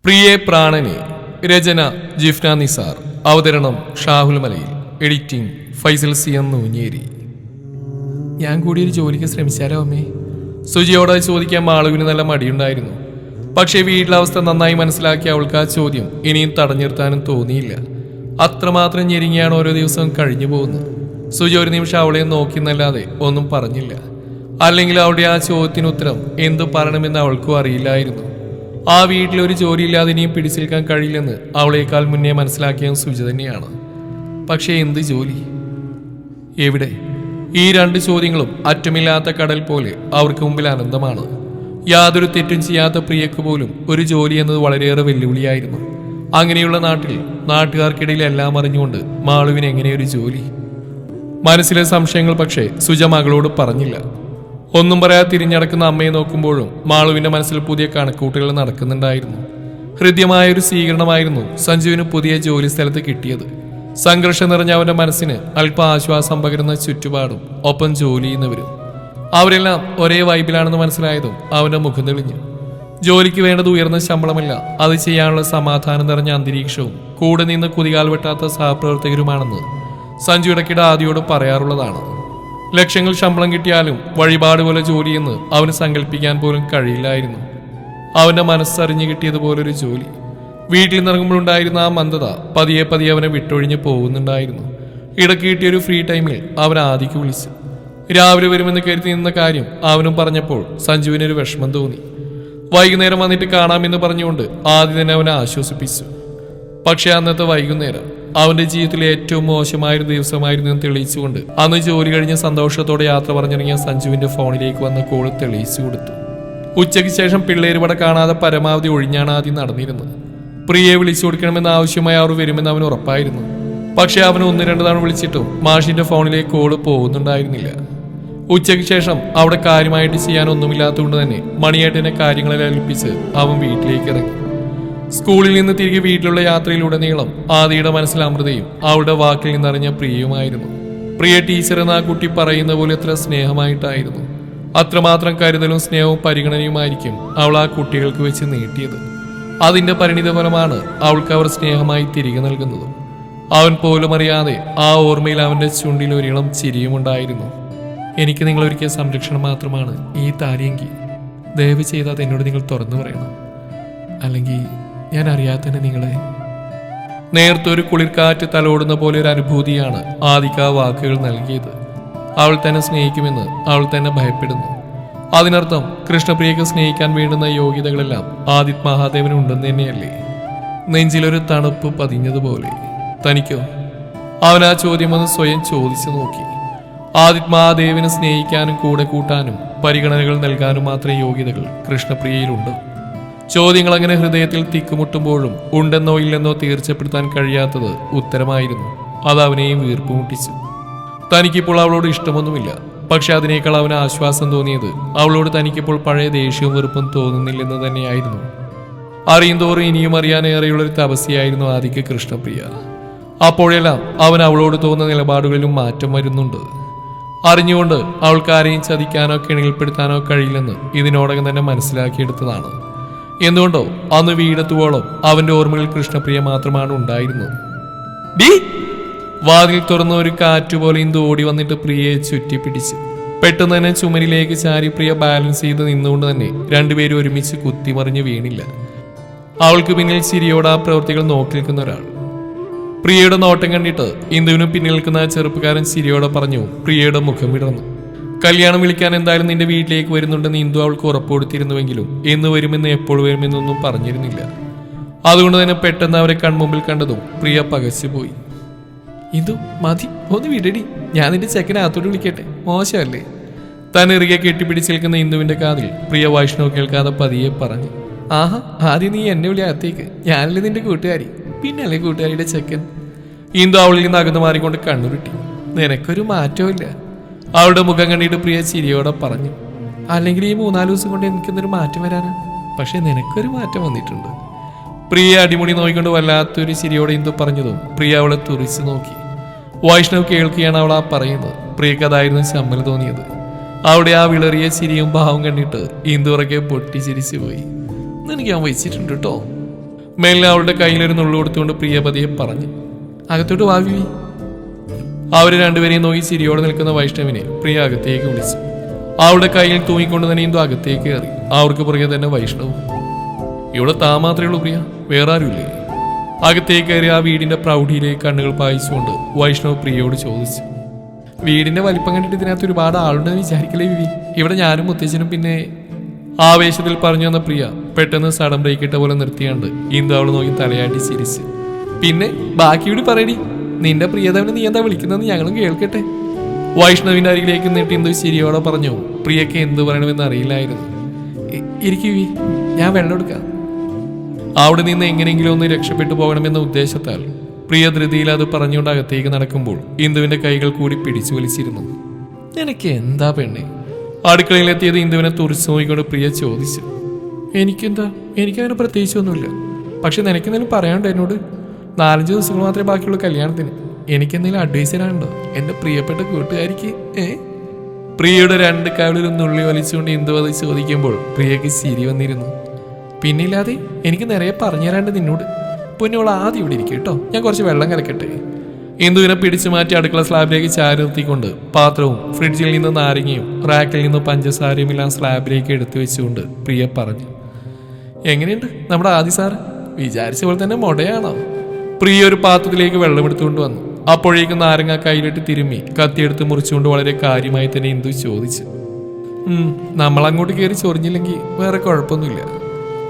പ്രിയേ പ്രാണനെ. രചന ജിഫ്ന നിസാർ. അവതരണം ഷാഹുൽ മലയിൽ. Editing Faisal C M Nooncheri. ഞാൻ കൂടി ഒരു ജോലിക്ക് ശ്രമിച്ചാലോ അമ്മേ? സുജിയോട് ചോദിക്കാൻ മാളുവിന് നല്ല മടിയുണ്ടായിരുന്നു. പക്ഷേ വീട്ടിലെ അവസ്ഥ നന്നായി മനസ്സിലാക്കിയ അവൾക്ക് ആ ചോദ്യം ഇനിയും തടഞ്ഞു നിർത്താനും തോന്നിയില്ല. അത്രമാത്രം ഞെരുങ്ങിയാണ് ഓരോ ദിവസവും കഴിഞ്ഞു പോകുന്നത്. സുജി ഒരു നിമിഷം അവളെ നോക്കിയെന്നല്ലാതെ ഒന്നും പറഞ്ഞില്ല. അല്ലെങ്കിൽ അവളുടെ ആ ചോദ്യത്തിന് ഉത്തരം എന്തു പറയണമെന്ന് അവൾക്കും അറിയില്ലായിരുന്നു. ആ വീട്ടിലൊരു ജോലിയില്ലാതെ ഇനിയും പിടിച്ചെടുക്കാൻ കഴിയില്ലെന്ന് അവളേക്കാൾ മുന്നേ മനസ്സിലാക്കിയ സുജി തന്നെയാണ്. പക്ഷേ എന്ത് ജോലി? എവിടെ? ഈ രണ്ട് ചോദ്യങ്ങളും അറ്റമില്ലാത്ത കടൽ പോലെ അവർക്ക് മുമ്പിൽ അനന്തമാണ്. യാതൊരു തെറ്റും ചെയ്യാത്ത പ്രിയക്ക് പോലും ഒരു ജോലി എന്നത് വളരെയേറെ വെല്ലുവിളിയായിരുന്നു. അങ്ങനെയുള്ള നാട്ടിൽ നാട്ടുകാർക്കിടയിൽ എല്ലാം അറിഞ്ഞുകൊണ്ട് മാളുവിന് എങ്ങനെയൊരു ജോലി? മനസ്സിലെ സംശയങ്ങൾ പക്ഷേ സുജ മകളോട് പറഞ്ഞില്ല. ഒന്നും പറയാതെ തിരിഞ്ഞടക്കുന്ന അമ്മയെ നോക്കുമ്പോഴും മാളുവിന്റെ മനസ്സിൽ പുതിയ കണക്കൂട്ടുകൾ നടക്കുന്നുണ്ടായിരുന്നു. ഹൃദ്യമായൊരു സ്വീകരണമായിരുന്നു സഞ്ജുവിന് പുതിയ ജോലി സ്ഥലത്ത് കിട്ടിയത്. സംഘർഷം നിറഞ്ഞ അവന്റെ മനസ്സിന് അല്പ ആശ്വാസം പകരുന്ന ചുറ്റുപാടും ഒപ്പം ജോലി ചെയ്യുന്നവരും അവരെല്ലാം ഒരേ വൈബിലാണെന്ന് മനസ്സിലായതും അവന്റെ മുഖം തെളിഞ്ഞു. ജോലിക്ക് വേണ്ടത് ഉയർന്ന ശമ്പളമല്ല, അത് ചെയ്യാനുള്ള സമാധാനം നിറഞ്ഞ അന്തരീക്ഷവും കൂടെ നിന്ന് കുതികാൽ വെട്ടാത്ത സഹപ്രവർത്തകരുമാണെന്ന് സഞ്ജു ഇടയ്ക്കിടെ ആദിയോട് പറയാറുള്ളതാണ്. ലക്ഷങ്ങൾ ശമ്പളം കിട്ടിയാലും വഴിപാട് പോലെ ജോലിയെന്ന് അവന് സങ്കല്പിക്കാൻ പോലും കഴിയില്ലായിരുന്നു. അവന്റെ മനസ്സറിഞ്ഞു കിട്ടിയതുപോലൊരു ജോലി. വീട്ടിൽ നിന്നിറങ്ങുമ്പോഴുണ്ടായിരുന്ന ആ മന്ദത പതിയെ പതിയെ അവനെ വിട്ടൊഴിഞ്ഞ് പോകുന്നുണ്ടായിരുന്നു. ഇടയ്ക്ക് കിട്ടിയൊരു ഫ്രീ ടൈമിൽ അവൻ ആദിക്ക് വിളിച്ചു. രാവിലെ വരുമെന്ന് കരുതി നിന്ന കാര്യം അവനും പറഞ്ഞപ്പോൾ സഞ്ജുവിനൊരു വിഷമം തോന്നി. വൈകുന്നേരം വന്നിട്ട് കാണാമെന്ന് പറഞ്ഞുകൊണ്ട് ആദ്യം തന്നെ അവനെ ആശ്വസിപ്പിച്ചു. പക്ഷെ അന്നത്തെ വൈകുന്നേരം അവന്റെ ജീവിതത്തിലെ ഏറ്റവും മോശമായൊരു ദിവസമായിരുന്നു എന്ന് തെളിയിച്ചുകൊണ്ട് അന്ന് ജോലി കഴിഞ്ഞ് സന്തോഷത്തോടെ യാത്ര പറഞ്ഞിറങ്ങിയ സഞ്ജുവിന്റെ ഫോണിലേക്ക് വന്ന കോള് തെളിയിച്ചു കൊടുത്തു. ഉച്ചയ്ക്ക് ശേഷം പിള്ളേരുപടെ കാണാതെ പരമാവധി ഒഴിഞ്ഞാണ് ആദ്യം നടന്നിരുന്നത്. പ്രിയയെ വിളിച്ചു കൊടുക്കണമെന്ന ആവശ്യമായി അവർ വരുമെന്ന് അവന് ഉറപ്പായിരുന്നു. പക്ഷെ അവന് ഒന്ന് രണ്ട് തവണ വിളിച്ചിട്ടും മാഷിന്റെ ഫോണിലേക്ക് കോള് പോകുന്നുണ്ടായിരുന്നില്ല. ഉച്ചയ്ക്ക് ശേഷം അവിടെ കാര്യമായിട്ട് ചെയ്യാനൊന്നുമില്ലാത്തതുകൊണ്ട് തന്നെ മണിയേട്ടനെ കാര്യങ്ങളെല്ലാം ഏൽപ്പിച്ച് അവൻ വീട്ടിലേക്ക് ഇറങ്ങി. സ്കൂളിൽ നിന്ന് തിരികെ വീട്ടിലുള്ള യാത്രയിലുടനീളം ആദിയുടെ മനസ്സിൽ അമൃതയും അവളുടെ വാക്കിൽ നിന്നറിഞ്ഞ പ്രിയയുമായിരുന്നു. പ്രിയ ടീച്ചർ എന്ന ആ കുട്ടി പറയുന്ന പോലെ എത്ര സ്നേഹമായിട്ടായിരുന്നു. അത്രമാത്രം കരുതലും സ്നേഹവും പരിഗണനയുമായിരിക്കും അവൾ ആ കുട്ടികൾക്ക് വെച്ച് നീട്ടിയത്. അതിന്റെ പരിണിത ഫലമാണ് അവൾക്ക് അവർ സ്നേഹമായി തിരികെ നൽകുന്നത്. അവൻ പോലും അറിയാതെ ആ ഓർമ്മയിൽ അവന്റെ ചുണ്ടിൽ ഒരിളം ചിരിയുമുണ്ടായിരുന്നു. എനിക്ക് നിങ്ങളൊരുക്കിയ സംരക്ഷണം മാത്രമാണ് ഈ താലിയെങ്കിൽ ദയവ് ചെയ്ത് അത് എന്നോട് നിങ്ങൾ തുറന്നു പറയണം. അല്ലെങ്കിൽ ഞാൻ അറിയാതെ തന്നെ നിങ്ങളെ. നേർത്തൊരു കുളിർക്കാറ്റ് തലോടുന്ന പോലെ ഒരു അനുഭൂതിയാണ് ആദിക്ക് ആ വാക്കുകൾ നൽകിയത്. അവൾ തന്നെ സ്നേഹിക്കുമെന്ന് അവൾ തന്നെ ഭയപ്പെടുന്നു. അതിനർത്ഥം കൃഷ്ണപ്രിയക്ക് സ്നേഹിക്കാൻ വേണ്ടുന്ന യോഗ്യതകളെല്ലാം ആദിത് മഹാദേവന് ഉണ്ടെന്ന് തന്നെയല്ലേ? നെഞ്ചിലൊരു തണുപ്പ് പതിഞ്ഞതുപോലെ. തനിക്കോ? അവൻ ആ ചോദ്യം ഒന്ന് സ്വയം ചോദിച്ചു നോക്കി. ആദിത് മഹാദേവന് സ്നേഹിക്കാനും കൂടെ കൂട്ടാനും പരിഗണനകൾ നൽകാനും മാത്രമേ യോഗ്യതകൾ കൃഷ്ണപ്രിയയിലുണ്ട്. ചോദ്യങ്ങൾ അങ്ങനെ ഹൃദയത്തിൽ തിക്കുമുട്ടുമ്പോഴും ഉണ്ടെന്നോ ഇല്ലെന്നോ തീർച്ചപ്പെടുത്താൻ കഴിയാത്തത് ഉത്തരമായിരുന്നു. അത് അവനെയും വീർപ്പുമുട്ടിച്ചു. തനിക്കിപ്പോൾ അവളോട് ഇഷ്ടമൊന്നുമില്ല. പക്ഷെ അതിനേക്കാൾ അവന് ആശ്വാസം തോന്നിയത് അവളോട് തനിക്കിപ്പോൾ പഴയ ദേഷ്യവും വെറുപ്പും തോന്നുന്നില്ലെന്ന് തന്നെയായിരുന്നു. അറിയുന്തോറും ഇനിയും അറിയാനേറെയുള്ളൊരു തപസ്യയായിരുന്നു ആദിക്ക് കൃഷ്ണപ്രിയ. അപ്പോഴെല്ലാം അവൻ അവളോട് തോന്നുന്ന നിലപാടുകളിലും മാറ്റം വരുന്നുണ്ട്. അറിഞ്ഞുകൊണ്ട് അവൾക്ക് ആരെയും ചതിക്കാനോ കെണിയിൽപ്പെടുത്താനോ കഴിയില്ലെന്ന് ഇതിനോടകം തന്നെ മനസ്സിലാക്കിയെടുത്തതാണ്. എന്തുകൊണ്ടോ അന്ന് വീടെത്തുവോളം അവന്റെ ഓർമ്മയിൽ കൃഷ്ണപ്രിയ മാത്രമാണ് ഉണ്ടായിരുന്നത്. വാതിൽ തുറന്ന ഒരു കാറ്റുപോലെ ഇന്ത് ഓടി വന്നിട്ട് പ്രിയയെ ചുറ്റിപ്പിടിച്ചു. പെട്ടെന്ന് തന്നെ ചുമരിലേക്ക് ചാരി പ്രിയ ബാലൻസ് ചെയ്ത് നിന്നുകൊണ്ട് തന്നെ രണ്ടുപേരും ഒരുമിച്ച് കുത്തിമറിഞ്ഞ് വീണില്ല. അവൾക്ക് പിന്നിൽ ചിരിയോടെ ആ പ്രവൃത്തികൾ നോക്കി നിൽക്കുന്ന ഒരാൾ. പ്രിയയുടെ നോട്ടം കണ്ടിട്ട് ഇന്ദുവിന് പിന്നിൽ നിൽക്കുന്ന ചെറുപ്പക്കാരൻ ചിരിയോടെ പറഞ്ഞു. പ്രിയയുടെ മുഖം വിടർന്നു. കല്യാണം വിളിക്കാൻ എന്തായാലും നിന്റെ വീട്ടിലേക്ക് വരുന്നുണ്ടെന്ന് ഇന്ദു അവൾക്ക് ഉറപ്പ് കൊടുത്തിരുന്നുവെങ്കിലും എന്ന് വരുമെന്ന് എപ്പോൾ വരുമെന്നൊന്നും പറഞ്ഞിരുന്നില്ല. അതുകൊണ്ട് തന്നെ പെട്ടെന്ന് അവരെ കൺമുമ്പിൽ കണ്ടതും പ്രിയ പകച്ചുപോയി. ഇന്ദു മതി, ഒന്ന് വിടടി, ഞാൻ നിന്റെ ചെക്കനെ അകത്തോട്ട് വിളിക്കട്ടെ, മോശമല്ലേ? താൻ ഇറുകെ കെട്ടിപ്പിടിച്ച് നിൽക്കുന്ന ഇന്ദുവിന്റെ കാതിൽ പ്രിയ വൈഷ്ണവ് കേൾക്കാതെ പതിയെ പറഞ്ഞു. ആഹാ, ആദ്യം നീ എന്നെ വിളി അകത്തേക്ക്, ഞാനല്ലേ നിന്റെ കൂട്ടുകാരി, പിന്നല്ലേ കൂട്ടുകാരിയുടെ ചെക്കൻ. ഇന്ദു അവളിൽ നിന്ന് അകന്ന് മാറിക്കൊണ്ട് കണ്ണുരുട്ടി. നിനക്കൊരു മാറ്റവും ഇല്ല. അവളുടെ മുഖം കണ്ടിട്ട് പ്രിയ ചിരിയോടെ പറഞ്ഞു. അല്ലെങ്കിൽ ഈ 3-4 ദിവസം കൊണ്ട് എനിക്കെന്തൊരു മാറ്റം വരാനാ? പക്ഷെ നിനക്കൊരു മാറ്റം വന്നിട്ടുണ്ട്. പ്രിയ അടിമുടി നോക്കിക്കൊണ്ട് വല്ലാത്തൊരു ചിരിയോടെ ഇന്ദു പറഞ്ഞതും പ്രിയ അവളെ തുറിച്ചു നോക്കി. വൈഷ്ണവ് കേൾക്കുകയാണ് അവൾ ആ പറയുന്നത്. പ്രിയക്ക് അതായിരുന്നു ചമ്മൽ തോന്നിയത്. അവിടെ ആ വിളറിയ ചിരിയും ഭാവം കണ്ടിട്ട് ഇന്ദു ഉറക്കെ പൊട്ടി ചിരിച്ചു പോയി. നിനക്ക് ഞാൻ വെച്ചിട്ടുണ്ട് കേട്ടോ. മെല്ലെ അവളുടെ കയ്യിലൊരു നുള്ളു കൊടുത്തുകൊണ്ട് പ്രിയപതിയെ പറഞ്ഞു, അകത്തോട്ട് വാ വിവി. അവര് രണ്ടുപേരെയും നോക്കി ചിരിയോടെ നിൽക്കുന്ന വൈഷ്ണവിനെ പ്രിയ അകത്തേക്ക് വിളിച്ചു. അവളുടെ കയ്യിൽ തൂങ്ങിക്കൊണ്ട് തന്നെ എന്തോ അകത്തേക്ക് കയറി. അവർക്ക് പുറകെ തന്നെ വൈഷ്ണവും. ഇവിടെ താ മാത്രമേ ഉള്ളൂ പ്രിയ, വേറെ ആരുമില്ലേ? അകത്തേക്ക് കയറി ആ വീടിന്റെ പ്രൗഢിയിലേക്ക് കണ്ണുകൾ പായിച്ചുകൊണ്ട് വൈഷ്ണവ് പ്രിയയോട് ചോദിച്ചു. വീടിന്റെ വലിപ്പം കണ്ടിട്ട് ഇതിനകത്ത് ഒരുപാട് ആളുണ്ടെന്ന് വിചാരിക്കലേ വിവി. ഇവിടെ ഞാനും മുത്തച്ഛനും പിന്നെ... ആവേശത്തിൽ പറഞ്ഞു വന്ന പ്രിയ പെട്ടെന്ന് സഡൻ ബ്രേക്ക് ഇട്ട പോലെ നിർത്തിയാണ്ട് ഇന്ദു അവള് നോക്കി തലയാട്ടി ചിരിച്ചു. പിന്നെ ബാക്കി കൂടി പറയടി, നിന്റെ പ്രിയതവനെ നീ എന്താ വിളിക്കുന്നതെന്ന് ഞങ്ങളും കേൾക്കട്ടെ. വൈഷ്ണവിന്റെ അരികിലേക്ക് നീട്ടി ഇന്ദു ചിരിയോടെ പറഞ്ഞു. പ്രിയക്ക് എന്ത് പറയണമെന്ന് അറിയില്ലായിരുന്നു. ഇരിക്കുവി, ഞാൻ വെള്ളം എടുക്കാം. അവിടെ നിന്ന് എങ്ങനെയെങ്കിലും ഒന്ന് രക്ഷപ്പെട്ടു പോകണമെന്ന ഉദ്ദേശത്താൽ പ്രിയ ധൃതിയിൽ അത് പറഞ്ഞുകൊണ്ട് അകത്തേക്ക് നടക്കുമ്പോൾ ഇന്ദുവിന്റെ കൈകൾ കൂടി പിടിച്ചു വലിച്ചിരുന്നു. നിനക്ക് എന്താ പെണ്ണെ? അടുക്കളയിലെത്തിയത് ഇന്ദുവിനെ തുറച്ചു നോക്കിക്കൊണ്ട് പ്രിയ ചോദിച്ചു. എനിക്കെന്താ, എനിക്കങ്ങനെ പ്രത്യേകിച്ചൊന്നുമില്ല. പക്ഷെ നിനക്കെന്തെങ്കിലും പറയാനുണ്ടോ എന്നോട്? 4-5 ദിവസങ്ങൾ മാത്രമേ ബാക്കിയുള്ളൂ കല്യാണത്തിന്. എനിക്കെന്തെങ്കിലും അഡ്വൈസ് തരാനുണ്ടോ എന്റെ പ്രിയപ്പെട്ട കൂട്ടുകാരിക്ക്? പ്രിയയുടെ 2 കാലിലും നുള്ളി വലിച്ചുകൊണ്ട് ഇന്ദു അത് ചോദിക്കുമ്പോൾ പ്രിയക്ക് ചിരി വന്നിരുന്നു. പിന്നില്ലാതെ എനിക്ക് നിറയെ പറഞ്ഞു തരാണ്ട് നിന്നോട്. പൊന്നോൾ ആദ്യം ഇവിടെ ഇരിക്കും കേട്ടോ, ഞാൻ കുറച്ച് വെള്ളം കലക്കട്ടെ. ഇന്ദുവിനെ പിടിച്ചു മാറ്റി അടുക്കള സ്ലാബിലേക്ക് ചാരി നിർത്തിക്കൊണ്ട് പാത്രവും ഫ്രിഡ്ജിൽ നിന്ന് നാരങ്ങയും റാക്കിൽ നിന്ന് പഞ്ചസാരയും എല്ലാം സ്ലാബിലേക്ക് എടുത്തു വെച്ചുകൊണ്ട് പ്രിയ പറഞ്ഞു. എങ്ങനെയുണ്ട് നമ്മുടെ ആദി സാറ്? വിചാരിച്ച പോലെ തന്നെ മൊടയാണോ? പ്രിയ ഒരു പാത്രത്തിലേക്ക് വെള്ളം എടുത്തുകൊണ്ട് വന്നു. അപ്പോഴേക്കും നാരങ്ങ കയ്യിലിട്ട് തിരുമ്മി കത്തിയെടുത്ത് മുറിച്ചുകൊണ്ട് വളരെ കാര്യമായി തന്നെ ഇന്ദു ചോദിച്ചു. നമ്മളങ്ങോട്ട് കയറി ചൊറിഞ്ഞില്ലെങ്കിൽ വേറെ കുഴപ്പമൊന്നുമില്ല.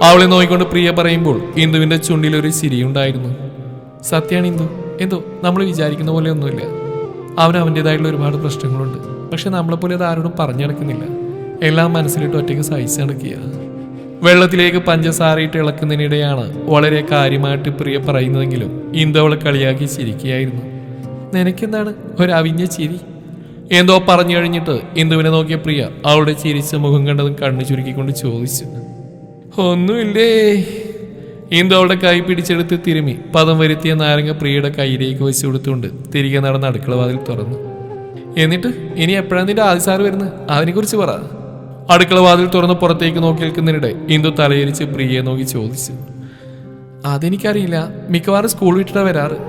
അവളെ നോക്കിക്കൊണ്ട് പ്രിയ പറയുമ്പോൾ ഇന്ദുവിന്റെ ചുണ്ടിലൊരു ചിരിയുണ്ടായിരുന്നു. സത്യാണ് ഇന്ദു, എന്തോ നമ്മൾ വിചാരിക്കുന്ന പോലെ ഒന്നുമില്ല. അവൻ്റെതായിട്ടുള്ള ഒരുപാട് പ്രശ്നങ്ങളുണ്ട്. പക്ഷെ നമ്മളെപ്പോലെ അത് ആരോടും പറഞ്ഞു നടക്കുന്നില്ല. എല്ലാം മനസ്സിലിട്ട് ഒറ്റയ്ക്ക് സഹിച്ച് നടക്കുക. വെള്ളത്തിലേക്ക് പഞ്ചസാരയിട്ട് ഇളക്കുന്നതിനിടെയാണ് വളരെ കാര്യമായിട്ട് പ്രിയ പറയുന്നതെങ്കിലും ഇന്ദു അവളെ കളിയാക്കി ചിരിക്കുകയായിരുന്നു. നിനക്കെന്താണ് ഒരു അവിഞ്ഞ ചിരി? എന്തോ പറഞ്ഞു കഴിഞ്ഞിട്ട് ഇന്ദുവിനെ നോക്കിയ പ്രിയ അവളുടെ ചിരിച്ച മുഖം കണ്ടതും കണ്ണു ചുരുക്കിക്കൊണ്ട് ചോദിച്ചു. ഒന്നുമില്ലേ. ഇന്ദു അവളുടെ കൈ പിടിച്ചെടുത്ത് തിരുമ്മി പദം വരുത്തിയ നാരങ്ങ പ്രിയയുടെ കൈയിലേക്ക് വെച്ച് കൊടുത്തുകൊണ്ട് തിരികെ നടന്ന് അടുക്കള വാതിൽ തുറന്നു. എന്നിട്ട് ഇനി എപ്പോഴാണ് നിന്റെ ആദിസാറ് വരുന്നത്? അതിനെക്കുറിച്ച് പറ. അടുക്കള വാതിൽ തുറന്ന് പുറത്തേക്ക് നോക്കി നിൽക്കുന്നതിനിടെ ഇന്ദു തലയിരിച്ച് പ്രിയയെ നോക്കി ചോദിച്ചു. അതെനിക്കറിയില്ല, മിക്കവാറും സ്കൂൾ വിട്ടിട്ടാ വരാറ്.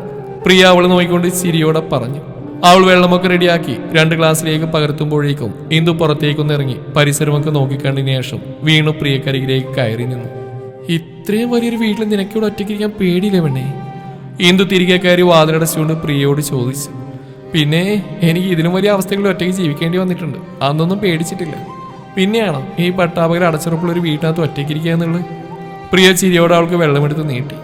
പ്രിയ അവളെ നോക്കിക്കൊണ്ട് ചിരിയോടെ പറഞ്ഞു. അവൾ വെള്ളമൊക്കെ റെഡിയാക്കി 2 ഗ്ലാസ്സിലേക്ക് പകർത്തുമ്പോഴേക്കും ഇന്ദു പുറത്തേക്കൊന്ന് ഇറങ്ങി പരിസരമൊക്കെ നോക്കിക്കണ്ടതിന് ശേഷം വീണു പ്രിയക്കരികിലേക്ക് കയറി നിന്നു. ഇത്രയും വലിയൊരു വീട്ടിൽ നിനക്കിവിടെ ഒറ്റയ്ക്കിരിക്കാൻ പേടിയില്ലേ പെണ്ണേ? ഇന്ദു തിരികെ കയറി വാതിലടച്ചുകൊണ്ട് പ്രിയയോട് ചോദിച്ചു. പിന്നെ എനിക്ക് ഇതിലും വലിയ അവസ്ഥകളിൽ ഒറ്റയ്ക്ക് ജീവിക്കേണ്ടി വന്നിട്ടുണ്ട്. അന്നൊന്നും പേടിച്ചിട്ടില്ല. പിന്നെയാണോ ഈ പട്ടാപകര അടച്ചുറപ്പുള്ള ഒരു വീട്ടിനകത്ത് ഒറ്റയ്ക്കിരിക്കുക എന്നുള്ളത്? പ്രിയ ചിരിയോടെ അവൾക്ക് വെള്ളമെടുത്ത് നീട്ടി.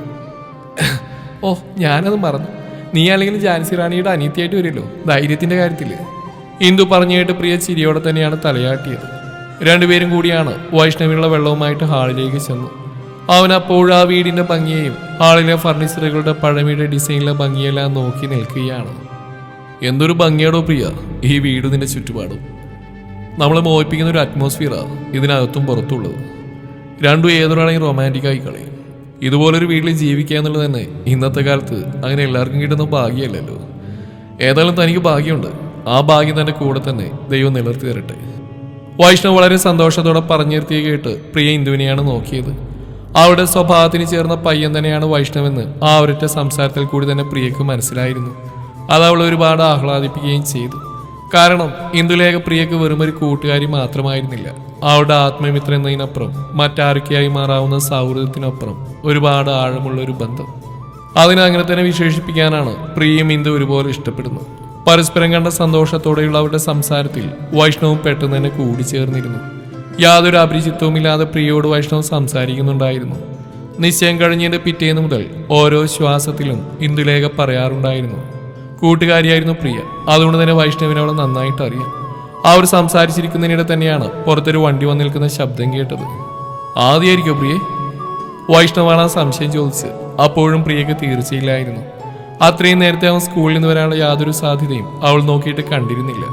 ഓ, ഞാനത് മറന്നു. നീ അല്ലെങ്കിൽ ജാൻസി റാണിയുടെ അനിയത്തിയായിട്ട് വരുമല്ലോ ധൈര്യത്തിന്റെ കാര്യത്തിൽ. ഇന്ദു പറഞ്ഞു കേട്ട് പ്രിയ ചിരിയോടെ തന്നെയാണ് തലയാട്ടിയത്. 2 പേരും കൂടിയാണ് വൈഷ്ണവിനുള്ള വെള്ളവുമായിട്ട് ഹാളിലേക്ക് ചെന്നു. അവൻ അപ്പോൾ ആ വീടിന്റെ ഭംഗിയെയും ഹാളിലെ ഫർണിച്ചറുകളുടെ പഴമയുടെ ഡിസൈനിലെ ഭംഗിയെല്ലാം നോക്കി നിൽക്കുകയാണ്. എന്തൊരു ഭംഗിയാടോ പ്രിയ ഈ വീട്, നിന്റെ ചുറ്റുപാടും. നമ്മളെ മോഹിപ്പിക്കുന്ന ഒരു അറ്റ്മോസ്ഫിയറാണ് ഇതിനകത്തും പുറത്തുള്ളത്. രണ്ടും ഏതൊരാണെങ്കിൽ റൊമാൻറ്റിക്കായി കളയും. ഇതുപോലൊരു വീട്ടിൽ ജീവിക്കുക എന്നുള്ളത് തന്നെ ഇന്നത്തെ കാലത്ത് അങ്ങനെ എല്ലാവർക്കും കിട്ടുന്ന ഭാഗ്യമല്ലല്ലോ. ഏതായാലും തനിക്ക് ഭാഗ്യമുണ്ട്. ആ ഭാഗ്യം തന്റെ കൂടെ തന്നെ ദൈവം നിലർത്തി തരട്ടെ. വൈഷ്ണവ് വളരെ സന്തോഷത്തോടെ പറഞ്ഞിരുത്തിയ കേട്ട് പ്രിയ ഇന്ദുവിനെയാണ് നോക്കിയത്. അവളുടെ സ്വഭാവത്തിന് ചേർന്ന പയ്യൻ തന്നെയാണ് വൈഷ്ണവെന്ന് ആ ഒരൊറ്റ സംസാരത്തിൽ കൂടി തന്നെ പ്രിയക്ക് മനസ്സിലായിരുന്നു. അത് അവൾ ഒരുപാട് ആഹ്ലാദിപ്പിക്കുകയും ചെയ്തു. കാരണം ഇന്ദുലേഖ പ്രിയക്ക് വെറുമൊരു കൂട്ടുകാരി മാത്രമായിരുന്നില്ല. അവളുടെ ആത്മമിത്രം എന്നതിനപ്പുറം മറ്റാരൊക്കെയായി മാറാവുന്ന സൗഹൃദത്തിനപ്പുറം ഒരുപാട് ആഴമുള്ള ഒരു ബന്ധം. അതിനെ അങ്ങനെ തന്നെ വിശേഷിപ്പിക്കാനാണ് പ്രിയയും ഇന്ദു ഒരുപോലെ ഇഷ്ടപ്പെടുന്നത്. പരസ്പരം കണ്ട സന്തോഷത്തോടെയുള്ള അവരുടെ സംസാരത്തിൽ വൈഷ്ണവും പെട്ടെന്ന് തന്നെ കൂടിച്ചേർന്നിരുന്നു. യാതൊരു അപരിചിത്വവുമില്ലാതെ പ്രിയയോട് വൈഷ്ണവ് സംസാരിക്കുന്നുണ്ടായിരുന്നു. നിശ്ചയം കഴിഞ്ഞതിന്റെ പിറ്റേന്ന് മുതൽ ഓരോ ശ്വാസത്തിലും ഇന്ദുലേഖ പറയാറുണ്ടായിരുന്നു കൂട്ടുകാരിയായിരുന്നു പ്രിയ. അതുകൊണ്ട് തന്നെ വൈഷ്ണവിനെ അവളെ നന്നായിട്ട് അറിയാം. അവർ സംസാരിച്ചിരിക്കുന്നതിനിടെ തന്നെയാണ് പുറത്തൊരു വണ്ടി വന്ന് നിൽക്കുന്ന ശബ്ദം കേട്ടത്. ആദ്യമായിരിക്കോ പ്രിയെ? വൈഷ്ണവാണ് ആ സംശയം ചോദിച്ചത്. അപ്പോഴും പ്രിയക്ക് തീർച്ചയില്ലായിരുന്നു. അത്രയും നേരത്തെ അവൻ സ്കൂളിൽ നിന്ന് വരാനുള്ള യാതൊരു സാധ്യതയും അവൾ നോക്കിയിട്ട് കണ്ടിരുന്നില്ല.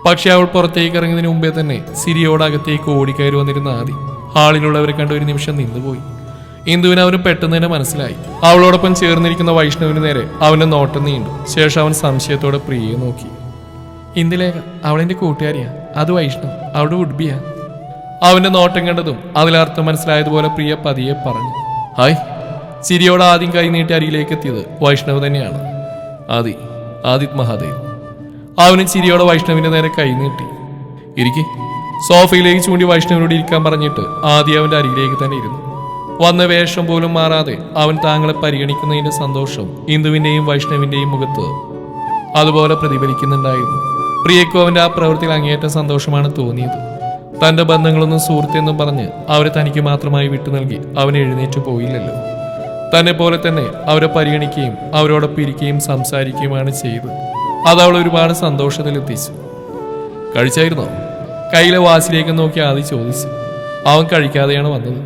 പക്ഷെ അവൾ പുറത്തേക്ക് ഇറങ്ങുന്നതിന് മുമ്പേ തന്നെ സിരിയോടകത്തേക്ക് ഓടിക്കയറി വന്നിരുന്ന ആദി ഹാളിലുള്ളവരെ കണ്ട് ഒരു നിമിഷം നിന്നുപോയി. ഇന്ദുവിന് അവന് പെട്ടെന്ന് തന്നെ മനസ്സിലായി. അവളോടൊപ്പം ചേർന്നിരിക്കുന്ന വൈഷ്ണവിന് നേരെ അവന്റെ നോട്ടം നീണ്ടു. ശേഷം അവൻ സംശയത്തോടെ പ്രിയയെ നോക്കി. ഇന്ദുലേഖ അവളെന്റെ കൂട്ടുകാരിയാ, അത് വൈഷ്ണവ് അവളുടെ ഉഡ്ബിയാ. അവന്റെ നോട്ടം കണ്ടതും അതിലർത്ഥം മനസ്സിലായതുപോലെ പ്രിയ പതിയെ പറഞ്ഞു. ഹായ്. ചിരിയോടെ ആദ്യം കൈ നീട്ടി അരികിലേക്ക് എത്തിയത് വൈഷ്ണവ് തന്നെയാണ്. ആദിത് മഹാദേവ്. അവനും ചിരിയോടെ വൈഷ്ണവിന്റെ നേരെ കൈ നീട്ടി. ഇരിക്കെ. സോഫയിലേക്ക് ചൂണ്ടി വൈഷ്ണവിനോട് ഇരിക്കാൻ പറഞ്ഞിട്ട് ആദ്യം അവന്റെ അരികിലേക്ക് തന്നെ ഇരുന്നു. വന്ന വേഷം പോലും മാറാതെ അവൻ താങ്കളെ പരിഗണിക്കുന്നതിന്റെ സന്തോഷം ഇന്ദുവിന്റെയും വൈഷ്ണവിന്റെയും മുഖത്ത് അതുപോലെ പ്രതിഫലിക്കുന്നുണ്ടായിരുന്നു. പ്രിയക്കും അവന്റെ ആ പ്രവൃത്തിയിൽ അങ്ങേയറ്റം സന്തോഷമാണ് തോന്നിയത്. തന്റെ ബന്ധങ്ങളൊന്നും സുഹൃത്തെന്നും പറഞ്ഞ് അവരെ തനിക്ക് മാത്രമായി വിട്ടു നൽകി അവൻ എഴുന്നേറ്റ് പോയില്ലല്ലോ. തന്നെ പോലെ തന്നെ അവരെ പരിഗണിക്കുകയും അവരോടൊപ്പം ഇരിക്കുകയും സംസാരിക്കുകയുമാണ് ചെയ്തത്. അത് അവൾ ഒരുപാട് സന്തോഷത്തിലെത്തിച്ചു. കഴിച്ചായിരുന്നോ? കയ്യിലെ വാച്ചിലേക്ക് നോക്കി ആദ്യം ചോദിച്ചു. അവൻ കഴിക്കാതെയാണ് വന്നത്.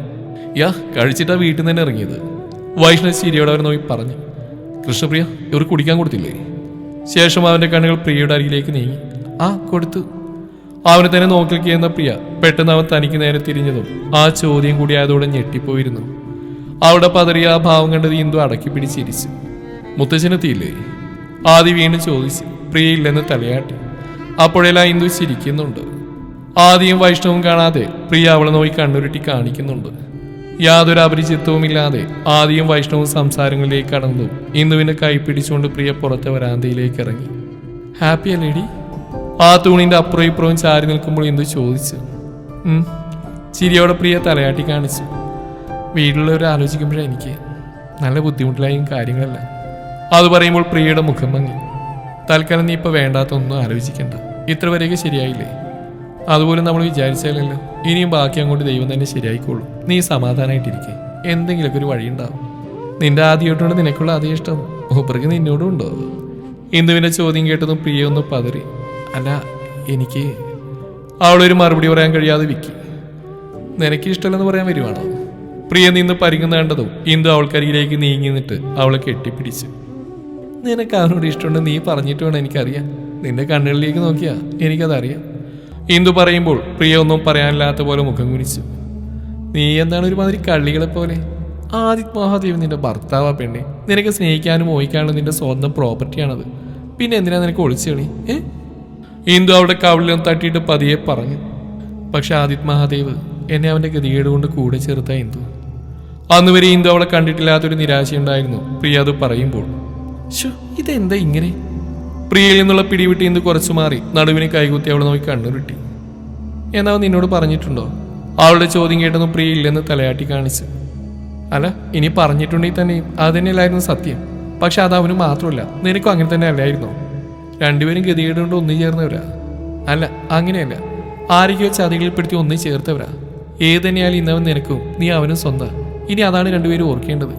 കഴിച്ചിട്ടാ വീട്ടിൽ നിന്ന് തന്നെ ഇറങ്ങിയത്. വൈഷ്ണവ് ചിരിയോടെ അവർ നോക്കി പറഞ്ഞു. കൃഷ്ണപ്രിയ, ഇവർ കുടിക്കാൻ കൊടുത്തില്ലേ? ശേഷം അവന്റെ കണ്ണുകൾ പ്രിയയുടെ അരികിലേക്ക് നീങ്ങി. കൊടുത്തു. അവനെ തന്നെ നോക്കി നിൽക്കുന്ന പ്രിയ പെട്ടെന്ന് അവൻ തനിക്ക് നേരെ തിരിഞ്ഞതും ആ ചോദ്യം കൂടി ആയതോടെ ഞെട്ടിപ്പോയിരുന്നു. അവിടെ പതറിയ ആ ഭാവം കണ്ടത് ഇന്ദു അടക്കി പിടിച്ചിരിച്ചു. മുത്തച്ഛനെത്തിയില്ലേ? ആദ്യം വീണ്ടും ചോദിച്ചു. പ്രിയയില്ലെന്ന് തലയാട്ടി. അപ്പോഴെല്ലാം ഇന്ദു ചിരിക്കുന്നുണ്ട്. ആദ്യം വൈഷ്ണവും കാണാതെ പ്രിയ അവളെ നോക്കി കണ്ണുരുട്ടി കാണിക്കുന്നുണ്ട്. യാതൊരു അപരിചിത്വവുമില്ലാതെ ആദ്യം വൈഷ്ണവും സംസാരങ്ങളിലേക്ക് കടന്നു. ഇന്ദുവിന്റെ കൈ പിടിച്ചുകൊണ്ട് പ്രിയ പുറത്തെ വരാന്തയിലേക്ക് ഇറങ്ങി. ഹാപ്പി അല്ലേടി? ആ തൂണിന്റെ അപ്പുറവും ഇപ്പുറവും ചാരി നിൽക്കുമ്പോൾ ഇന്ദു ചോദിച്ചു. ചിരിയോടെ പ്രിയ തലയാട്ടി കാണിച്ചു. വീട്ടിലുള്ളവർ ആലോചിക്കുമ്പോഴേ എനിക്ക് നല്ല ബുദ്ധിമുട്ടിലായും കാര്യങ്ങളല്ല. അത് പറയുമ്പോൾ പ്രിയയുടെ മുഖം മങ്ങി. തൽക്കാലം നീ ഇപ്പൊ വേണ്ടാത്തൊന്നും ആലോചിക്കണ്ട. ഇത്ര വരെയൊക്കെ ശരിയായില്ലേ? അതുപോലും നമ്മൾ വിചാരിച്ചാലല്ലോ. ഇനിയും ബാക്കി അങ്ങോട്ട് ദൈവം തന്നെ ശരിയായിക്കോളൂ. നീ സമാധാനമായിട്ടിരിക്കെ. എന്തെങ്കിലുമൊക്കെ ഒരു വഴിയുണ്ടാവും. നിന്റെ ആദ്യമായിട്ടുണ്ട് നിനക്കുള്ള അതേ ഇഷ്ടം മൂപ്പർക്ക് നിന്നോടും ഉണ്ടോ? ഇന്ദുവിന്റെ ചോദ്യം കേട്ടതും പ്രിയ ഒന്ന് പതറി. അല്ല, എനിക്ക് അവളൊരു മറുപടി പറയാൻ കഴിയാതെ വിക്കി. നിനക്ക് ഇഷ്ടമല്ലെന്ന് പറയാൻ വരുവാണോ? പ്രിയ നിന്ന് പരിങ്ങുന്ന കണ്ടതും ഇന്ദു അവൾക്കരികിലേക്ക് നീങ്ങി നിന്നിട്ട് അവളെ കെട്ടിപ്പിടിച്ചു. നിനക്ക് അവനോട് ഇഷ്ടമുണ്ട് നീ പറഞ്ഞിട്ട് വേണം എനിക്കറിയാം. നിന്റെ കണ്ണുകളിലേക്ക് നോക്കിയാ എനിക്കതറിയാം. ഇന്ദു പറയുമ്പോൾ പ്രിയ ഒന്നും പറയാനില്ലാത്ത പോലെ മുഖം കുനിച്ചു. നീ എന്താണ് ഒരുമാതിരി കള്ളികളെ പോലെ? ആദിത് മഹാദേവ് നിന്റെ ഭർത്താവാ പെണ്ണെ. നിനക്ക് സ്നേഹിക്കാനും മോഹിക്കാനും നിന്റെ സ്വന്തം പ്രോപ്പർട്ടിയാണത്. പിന്നെ എന്തിനാ നിനക്ക് ഒളിച്ചു കളി? ഇന്ദു അവളുടെ കവിളിലും തട്ടിയിട്ട് പതിയെ പറഞ്ഞു. പക്ഷെ ആദിത് മഹാദേവ് എന്നെ അവന്റെ ഗതികേട് കൊണ്ട് കൂടെ ചേർത്ത ഇന്ദു. അന്നുവരെ ഇന്ദു അവളെ കണ്ടിട്ടില്ലാത്തൊരു നിരാശയുണ്ടായിരുന്നു പ്രിയ അത് പറയുമ്പോൾ. ഇതെന്താ ഇങ്ങനെ? പ്രിയയിൽ നിന്നുള്ള പിടിവിട്ട് ഇന്ദു കുറച്ചു മാറി നടുവിന് കൈകുത്തി അവളെ നോക്കി കണ്ണുരുട്ടി. എന്നാ നിന്നോട് പറഞ്ഞിട്ടുണ്ടോ? അവളുടെ ചോദ്യം കേട്ടതും പ്രിയ ഇല്ലെന്ന് തലയാട്ടി കാണിച്ചു. അല്ല, ഇനി പറഞ്ഞിട്ടുണ്ടെങ്കിൽ തന്നെയും അത് തന്നെയല്ലായിരുന്നു സത്യം. പക്ഷെ അത് അവന് മാത്രമല്ല, നിനക്കും അങ്ങനെ തന്നെ അല്ലായിരുന്നോ? രണ്ടുപേരും ഗതികേട് കൊണ്ട് ഒന്നു ചേർന്നവരാ. അല്ല, അങ്ങനെയല്ല. ആരെയൊക്കെയോ ചതികളിൽപ്പെടുത്തി ഒന്നു ചേർത്തവരാ. ഏത് തന്നെയാലും ഇന്നവൻ നിനക്കും നീ അവനും സ്വന്തം. ഇനി അതാണ് രണ്ടുപേരും ഓർക്കേണ്ടത്.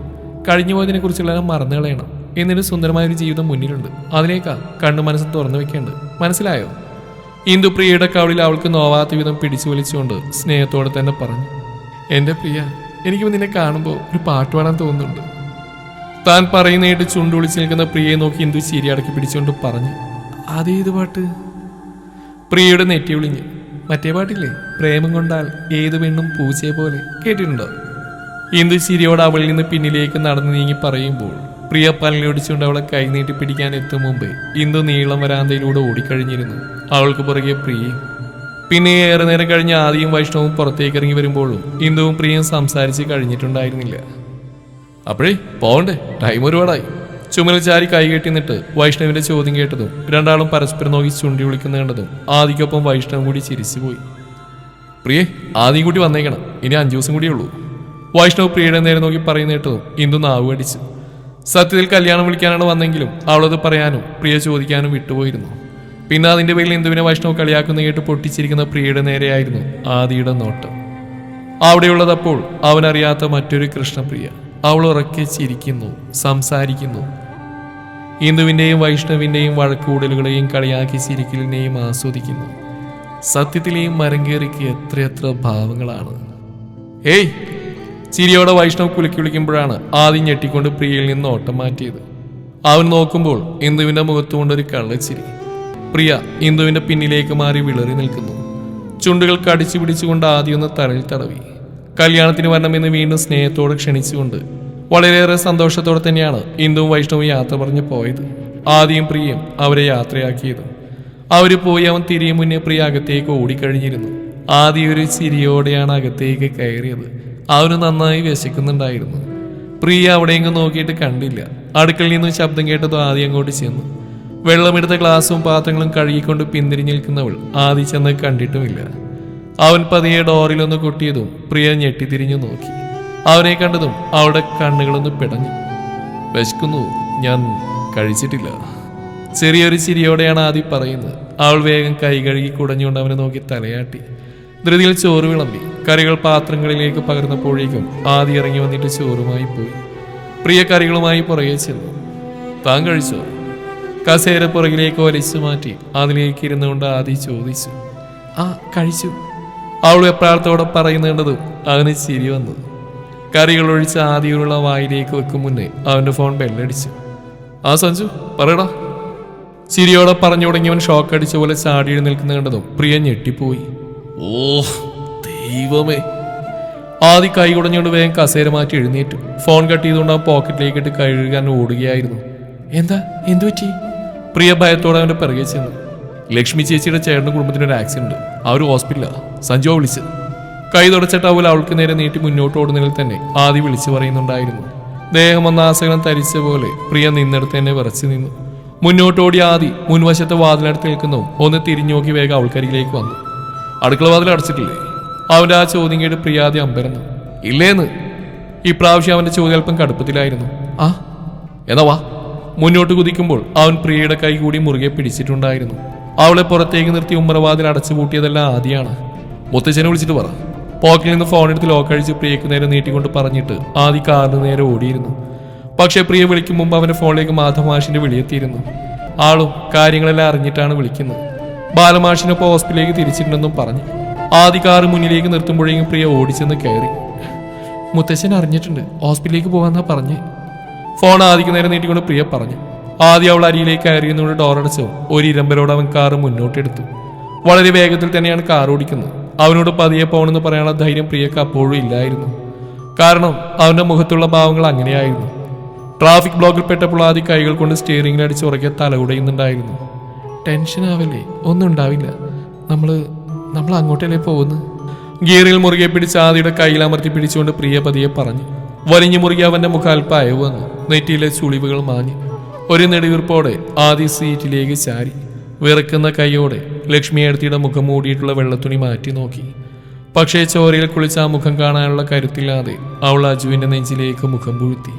കഴിഞ്ഞു പോയതിനെ കുറിച്ചുള്ള മറന്നു കളയണം. എന്നിട്ട് സുന്ദരമായൊരു ജീവിതം മുന്നിലുണ്ട്. അതിലേക്കാ കണ്ണു മനസ്സ് തുറന്നു വെക്കേണ്ടത്. മനസ്സിലായോ? ഇന്ദു പ്രിയയുടെ കവളിൽ അവൾക്ക് നോവാത്ത വിധം പിടിച്ചു വലിച്ചുകൊണ്ട് സ്നേഹത്തോടെ തന്നെ പറഞ്ഞു. എന്റെ പ്രിയ, എനിക്ക് നിന്നെ കാണുമ്പോൾ ഒരു പാട്ട് പാടാൻ തോന്നുന്നുണ്ട്. താൻ പറയുന്നതായിട്ട് ചുണ്ടുളിച്ച് നിൽക്കുന്ന പ്രിയയെ നോക്കി ഇന്ദു ചിരി അടക്കി പിടിച്ചുകൊണ്ട് പറഞ്ഞു. അതേത് പാട്ട്? പ്രിയയുടെ നെറ്റി ഒളിഞ്ഞു. മറ്റേ പാട്ടില്ലേ, പ്രേമം കൊണ്ടാൽ ഏത് പെണ്ണും പൂച്ചയെ പോലെ, കേട്ടിട്ടുണ്ടോ? ഇന്ദു ചിരിയോട് അവളിൽ നിന്ന് പിന്നിലേക്ക് നടന്നു നീങ്ങി പറയുമ്പോൾ പ്രിയ പല്ലിയൊടിച്ചുകൊണ്ട് അവളെ കൈനീട്ടി പിടിക്കാൻ എത്തും മുമ്പേ ഇന്ദു നീളം വരാന്തയിലൂടെ ഓടിക്കഴിഞ്ഞിരുന്നു. അവൾക്ക് പുറകെ പ്രിയയും. പിന്നെ ഏറെ നേരം കഴിഞ്ഞ് ആദിയും വൈഷ്ണവും പുറത്തേക്ക് ഇറങ്ങി വരുമ്പോഴും ഇന്ദുവും പ്രിയയും സംസാരിച്ച് കഴിഞ്ഞിട്ടുണ്ടായിരുന്നില്ല. അപ്പോഴേ പോകണ്ടേ, ടൈം ഒരുപാടായി. ചുമലിൽ ചാരി കൈകെട്ടി നിന്നിട്ട് വൈഷ്ണവിന്റെ ചോദ്യം കേട്ടതും രണ്ടാളും പരസ്പരം നോക്കി ചുണ്ടി വിളിക്കുന്ന കണ്ടതും ആദിക്കൊപ്പം വൈഷ്ണവും കൂടി ചിരിച്ചുപോയി. പ്രിയേ, ആദ്യം കൂട്ടി വന്നേക്കണം. ഇനി 5 ദിവസം കൂടിയേ ഉള്ളൂ. വൈഷ്ണവ് പ്രിയയുടെ നേരെ നോക്കി പറയുന്ന കേട്ടതും ഇന്ദു നാവ് അടിച്ചു. സത്യത്തിൽ കല്യാണം വിളിക്കാനാണ് വന്നെങ്കിലും അവളത് പറയാനും പ്രിയ ചോദിക്കാനും വിട്ടുപോയിരുന്നു. പിന്നെ അതിന്റെ പേരിൽ ഇന്ദുവിനെ വൈഷ്ണവ് കളിയാക്കുന്ന കേട്ട് പൊട്ടിച്ചിരിക്കുന്ന പ്രിയയുടെ നേരെയായിരുന്നു ആദിയുടെ നോട്ടം. അവിടെയുള്ളതപ്പോൾ അവനറിയാത്ത മറ്റൊരു കൃഷ്ണപ്രിയ. അവൾ ഉറക്കെ ചിരിക്കുന്നു, സംസാരിക്കുന്നു. ഇന്ദുവിൻ്റെയും വൈഷ്ണവിൻ്റെയും വഴക്കൂടലുകളെയും കളിയാക്കി ചിരിക്കലിനെയും ആസ്വദിക്കുന്നു. സത്യത്തിലെയും മരം കയറിക്ക് എത്രയെത്ര ഭാവങ്ങളാണ്. ഏയ്! ചിരിയോടെ വൈഷ്ണവ് കുലുക്കി വിളിക്കുമ്പോഴാണ് ആദ്യം ഞെട്ടിക്കൊണ്ട് പ്രിയയിൽ നിന്ന് ഓട്ടം മാറ്റിയത്. അവൻ നോക്കുമ്പോൾ ഇന്ദുവിന്റെ മുഖത്തുകൊണ്ടൊരു കള്ളച്ചിരി. പ്രിയ ഇന്ദുവിന്റെ പിന്നിലേക്ക് മാറി വിളറി നിൽക്കുന്നു. ചുണ്ടുകൾ കടിച്ചു പിടിച്ചുകൊണ്ട് ആദ്യം ഒന്ന് തലയിൽ തടവി. കല്യാണത്തിന് വരണമെന്ന് വീണ്ടും സ്നേഹത്തോടെ ക്ഷണിച്ചുകൊണ്ട് വളരെയേറെ സന്തോഷത്തോടെ തന്നെയാണ് ഇന്ദുവും വൈഷ്ണവും യാത്ര പറഞ്ഞു പോയത്. ആദ്യം പ്രിയയും അവരെ യാത്രയാക്കിയത്. അവർ പോയി അവൻ തിരികെ മുന്നേ പ്രിയ അകത്തേക്ക് ഓടിക്കഴിഞ്ഞിരുന്നു. ആദ്യം ഒരു ചിരിയോടെയാണ് അകത്തേക്ക് കയറിയത്. അവന് നന്നായി വിശക്കുന്നുണ്ടായിരുന്നു. പ്രിയ അവിടെയെങ്കിലും നോക്കിയിട്ട് കണ്ടില്ല. അടുക്കളയിൽ നിന്നും ശബ്ദം കേട്ടതും ആദ്യം അങ്ങോട്ട് ചെന്നു. വെള്ളമെടുത്ത ഗ്ലാസും പാത്രങ്ങളും കഴുകിക്കൊണ്ട് പിന്തിരിഞ്ഞു നിൽക്കുന്നവൾ ആദ്യം ചെന്ന് കണ്ടിട്ടുമില്ല. അവൻ പതിയെ ഡോറിലൊന്ന് കൊട്ടിയതും പ്രിയ ഞെട്ടിത്തിരിഞ്ഞു നോക്കി. അവനെ കണ്ടതും അവളുടെ കണ്ണുകളൊന്ന് പിടഞ്ഞു. വിശക്കുന്നു, ഞാൻ കഴിച്ചിട്ടില്ല. ചെറിയൊരു ചിരിയോടെയാണ് ആദ്യം പറയുന്നത്. അവൾ വേഗം കൈ കഴുകി കുടഞ്ഞുകൊണ്ട് അവനെ നോക്കി തലയാട്ടി. ധൃതിയിൽ ചോറ് വിളമ്പി. കറികൾ പാത്രങ്ങളിലേക്ക് പകർന്നപ്പോഴേക്കും ആദ്യം ഇറങ്ങി വന്നിട്ട് ചോറുമായി പോയി. പ്രിയ കറികളുമായി പുറകെ ചെന്നു. താൻ കഴിച്ചോ? കസേര പുറകിലേക്ക് വലിച്ചു മാറ്റി അതിലേക്ക് ഇരുന്നുകൊണ്ട് ആദ്യം ചോദിച്ചു. ആ, കഴിച്ചു. അവൾ എപ്രാളത്തോടെ പറയുന്നുണ്ടതും അവന് ചിരി വന്നു. കറികൾ ഒഴിച്ച് ആദ്യമുള്ള വായിലേക്ക് വെക്കും മുന്നേ അവന്റെ ഫോൺ ബെല്ലടിച്ചു. ആ സഞ്ജു, പറയടാ. ചിരിയോടെ പറഞ്ഞു തുടങ്ങിയവൻ ഷോക്ക് അടിച്ച പോലെ ചാടി എഴുന്നേൽക്കുന്ന കണ്ടതും പ്രിയ ഞെട്ടിപ്പോയി. ഓ ദൈവമേ! ആദ്യം കൈ കുടഞ്ഞുകൊണ്ട് വേഗം കസേര മാറ്റി എഴുന്നേറ്റു. ഫോൺ കട്ട് ചെയ്തുകൊണ്ട് അവൻ പോക്കറ്റിലേക്ക് ഇട്ട് കഴുകാൻ ഓടുകയായിരുന്നു. എന്താ, എന്തു പറ്റി? പ്രിയ ഭയത്തോടെ അവന്റെ പിറകെ ചെന്നു. ലക്ഷ്മി ചേച്ചിയുടെ ചേട്ടൻ്റെ കുടുംബത്തിനൊരു ആക്സിഡന്റ്. അവർ ഹോസ്പിറ്റലാണ്. സഞ്ജുവ വിളിച്ച്. കൈ തുടച്ചിട്ടാവൂല അവൾക്ക് നേരെ നീട്ടി മുന്നോട്ട് ഓടുന്നതിൽ തന്നെ ആദ്യം വിളിച്ചു പറയുന്നുണ്ടായിരുന്നു. ദേഹം ഒന്നാസകലം തരിച്ച പോലെ പ്രിയ നിന്നെടുത്ത് തന്നെ വിറച്ചു നിന്നു. മുന്നോട്ടോടി ആദ്യം മുൻവശത്തെ വാതിലടുത്ത് നിൽക്കുന്നതും ഒന്ന് തിരിഞ്ഞു നോക്കി വേഗം അവൾക്കരികിലേക്ക് വന്നു. അടുക്കള വാതിൽ അടച്ചിട്ടില്ലേ? അവന്റെ ആ ചോദ്യം കേട്ട് പ്രിയാതി അമ്പരന്നു. ഇല്ലേന്ന്. ഇപ്രാവശ്യം അവന്റെ ചോദ്യം അല്പം കടുപ്പത്തിലായിരുന്നു. ആ, എന്നാ വാ. മുന്നോട്ട് കുതിക്കുമ്പോൾ അവൻ പ്രിയയുടെ കൈ കൂടി മുറുകെ പിടിച്ചിട്ടുണ്ടായിരുന്നു. അവളെ പുറത്തേക്ക് നിർത്തി ഉമ്മറവാതിൽ അടച്ചു പൂട്ടിയതെല്ലാം ആദ്യമാണ്. മുത്തച്ഛനെ വിളിച്ചിട്ട് പറ. പോക്കറ്റിൽ നിന്ന് ഫോൺ എടുത്ത് ലോക്കഴിച്ച് പ്രിയക്ക് നേരെ നീട്ടിക്കൊണ്ട് പറഞ്ഞിട്ട് ആദ്യ കാറിന് നേരെ ഓടിയിരുന്നു. പക്ഷെ പ്രിയ വിളിക്കും മുമ്പ് അവന്റെ ഫോണിലേക്ക് മാധവമാഷിന്റെ വിളിയെത്തിയിരുന്നു. ആളും കാര്യങ്ങളെല്ലാം അറിഞ്ഞിട്ടാണ് വിളിക്കുന്നത്. ബാലമാഷിനൊപ്പം ഹോസ്പിറ്റലിലേക്ക് തിരിച്ചിട്ടുണ്ടെന്നും പറഞ്ഞു. ആദ്യ കാറ് മുന്നിലേക്ക് നിർത്തുമ്പോഴേക്കും പ്രിയ ഓടിച്ചെന്ന് കയറി. മുത്തച്ഛൻ അറിഞ്ഞിട്ടുണ്ട്, ഹോസ്പിറ്റലിലേക്ക് പോകാന്നാ പറഞ്ഞ്. ഫോൺ ആദ്യക്ക് നേരെ നീട്ടിക്കൊണ്ട് പ്രിയ പറഞ്ഞു. ആദ്യം അവൾ അരിയിലേക്ക് കയറിയെന്നുകൊണ്ട് ഡോറടച്ചു. ഒരു ഇരമ്പലോട് അവൻ കാറ് മുന്നോട്ടെടുത്തു. വളരെ വേഗത്തിൽ തന്നെയാണ് കാർ ഓടിക്കുന്നത്. അവനോട് പതിയെ പോകണമെന്ന് പറയാനുള്ള ധൈര്യം പ്രിയക്ക് അപ്പോഴും ഇല്ലായിരുന്നു. കാരണം അവന്റെ മുഖത്തുള്ള ഭാവങ്ങൾ അങ്ങനെയായിരുന്നു. ട്രാഫിക് ബ്ലോക്കിൽ പെട്ടപ്പോൾ ആദ്യം കൈകൾ കൊണ്ട് സ്റ്റിയറിംഗിലടിച്ച് ഉറക്കെ തലകുടയുന്നുണ്ടായിരുന്നു. ടെൻഷൻ ആവല്ലേ, ഒന്നും ഉണ്ടാവില്ല. നമ്മൾ അങ്ങോട്ടല്ലേ പോകുന്നു. ഗിയറിൽ മുറുകെ പിടിച്ച് ആദിയുടെ കയ്യിൽ അമർത്തി പിടിച്ചുകൊണ്ട് പ്രിയ പതിയെ പറഞ്ഞു. വലിഞ്ഞു മുറുകെ അവന്റെ മുഖം അല്പം അയവ് വന്നു. നെറ്റിയിലെ ചുളിവുകൾ മാഞ്ഞു. ഒരു നെടുവീർപ്പോടെ ആദ്യ സീറ്റിലേക്ക് ചാരി. വിറക്കുന്ന കൈയോടെ ലക്ഷ്മി അടുത്തിയുടെ മുഖം മൂടിയിട്ടുള്ള വെള്ളത്തുണി മാറ്റി നോക്കി. പക്ഷേ ചോരയിൽ കുളിച്ച ആ മുഖം കാണാനുള്ള കരുത്തില്ലാതെ അവൾ അജുവിന്റെ നെഞ്ചിലേക്ക് മുഖം പൂഴ്ത്തി.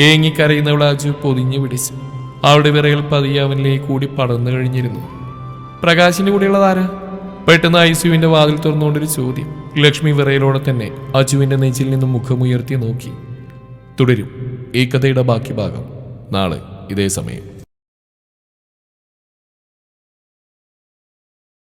ഏങ്ങിക്കരയുന്നവൾ അജു പൊതിഞ്ഞു പിടിച്ചു. അവളുടെ വിറയിൽ പതിയെ അവനിലേക്ക് കൂടി പടർന്നു കഴിഞ്ഞിരുന്നു. പ്രകാശിന്റെ കൂടെയുള്ളതാരാ? പെട്ടെന്ന് ഐസിയുവിന്റെ വാതിൽ തുറന്നുകൊണ്ടൊരു ചോദ്യം. ലക്ഷ്മി വിറയിലോടെ തന്നെ അജുവിന്റെ നെഞ്ചിൽ നിന്നും മുഖമുയർത്തി നോക്കി. തുടരും ഈ കഥയുടെ ബാക്കി ഭാഗം നാളെ ഇതേ സമയം.